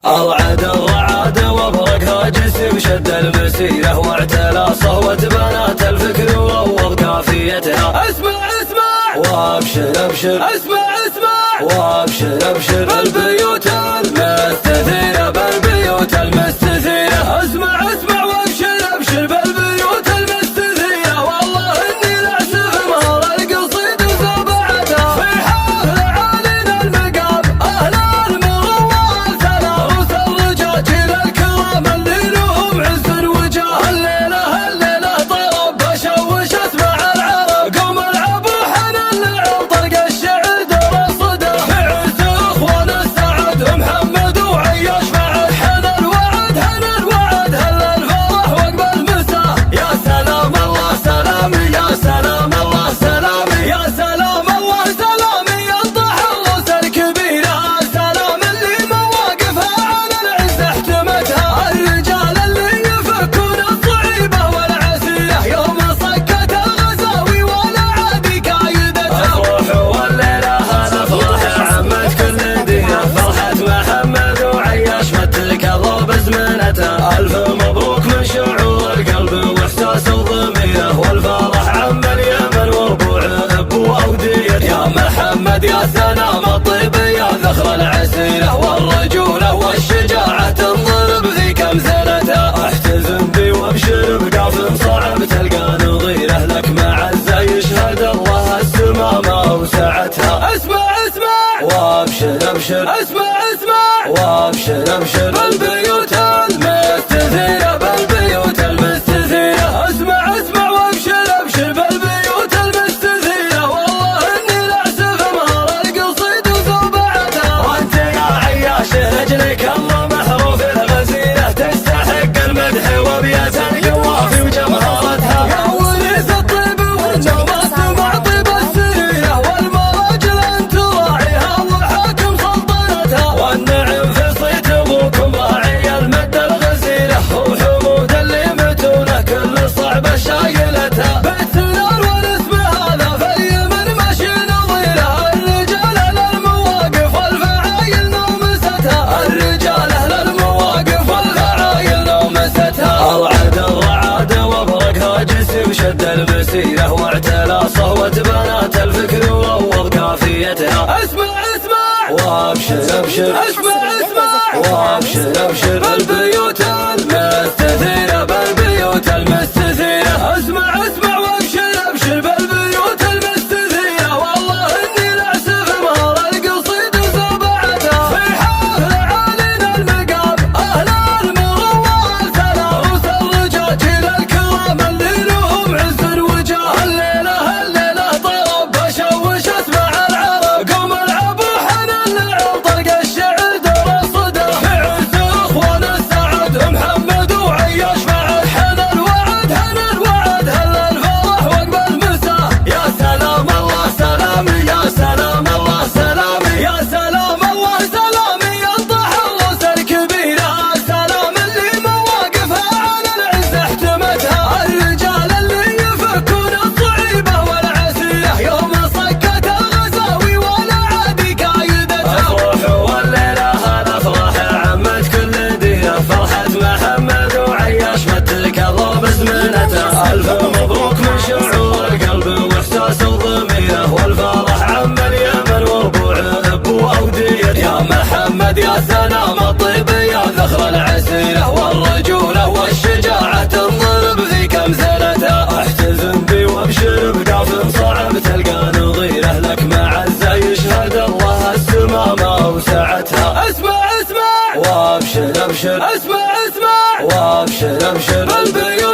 أرعد الرعاد وابرقها جسم شد المسيرة واعتلى صهوة بنات الفكر وروض كافيتها. اسمع اسمع وابشر ابشر، اسمع اسمع وابشر ابشر بالبيوت المستثيرة، بالبيوت المستثيرة. اسمع اسمع وابشر ابشر بالبيوت المستثيرة، والله اني لعسف مهر القصيد وزبعتها. في حفل عالينا المقام اهل المروة ثنا روس الرجاجيل الكرام اللي لهم عز وجاه. الليلة طرب بشوش اسمع العرب، قوم العبوا حنان لعب طلق الشعر دور الصدى. في عز اخوان السعد محمد وعياش مع الحنان الوعد هنا الوعد هل الفرح وقبل مساء. يا سلام الله سلامي، يا سلام الله سلامي، يا سلام الله سلامي ينطح الروس الكبيرة. سلام اللي مواقفها على العز احتمتها، الرجال اللي يفكون الصعيبة والعسيرة يوم صكت الغزاوي ولا عادي كايدتها. افرحوا والليلة هالافراح عمت كل دينا، فرحة محمد وعياش متك الضرب زمنتها. الف مبروك من شعور القلب واحساس الضميره، والفرح عم اليمن وربوع ابو اودية. يا محمد يا سلام الطيب يا ذخر العسيرة، والرجولة والشجاعة تنضرب ذيك امثلتها. احتزم بي وابشر بقاف صعب تلقى نظيره، لك معزة يشهد الله السما ما وسعتها. اسمع اسمع وابشر ابشر، اسمع اسمع وابشر ابشر بالبيوت المستثيرة، بالبيوت المستثيرة. اسمع اسمع وابشر ابشر بالبيوت المستثيرة، والله اني لعسف مهر القصيد وزبعتها. وانت يا عياش رجلك الله محروف الغزيرة، تستحق المدح وبيت القوافي وجمهرتها. يا وليس الطيب والنومات مع طيب السريرة، والمراجل انت راعيها وحاكم سلطنتها. والنعم في صيت ابوكم راعي المد الغزيرة، وحمود اللي متونه كل صعبة شايلتها. بيت سنان والاسم هذا في اليمن ماشي نظيره، الرجال للمواقف والفعايل نومستها. الرجال اهل المواقف والفعايل نومستها. ارعد الرعاد وابرقها جسم شد المسيرة، واعتلى صهوة بنات الفكر وروض كافيتها. اسمع اسمع وابشر ابشر، اسمع اسمع وابشر ابشر بالبيوت المستثيرة، بالبيوت المستثيرة. اسمع اسمع وابشر ابشر بالبيوت المستثيرة، والله اني لعسف مهر القصيد وزبعتها. في حفل عالينا المقام اهل المروة ثنا روس الرجاجيل الكرام اللي لهم عز وجاه. الليلة طرب بشوش اسمع العرب، قوم العبوا حنان لعب طلق الشعر دور الصدى. في عز اخوان السعد محمد وعياش مع الحنان الوعد هنا الوعد هل الفرح وقبل مساء. يا سلام الله سلامي، يا سلام الله سلامي، يا سلام الله سلامي ينطح الروس الكبيرة. سلام اللي مواقفها على العز احتمتها، الرجال اللي يفكون الصعيبة والعسيرة يوم صكت الغزاوي ولا عادي كايدتها. افرحوا والليلة هالافراح عمت كل دينا، فرحة محمد وعياش متك الضرب زمنتها. الف مبروك من شعور القلب واحساس الضميره، والفرح عم اليمن وربوع ابو اودية. يا محمد يا سلام الطيب يا ذخر العسيرة، والرجولة والشجاعة تنضرب ذيك امثلتها. احتزم بي وابشر بقاف صعب تلقى نظيره، لك معزة يشهد الله السما ما وسعتها. اسمع اسمع وابشر ابشر، اسمع اسمع وابشر ابشر بالبيوت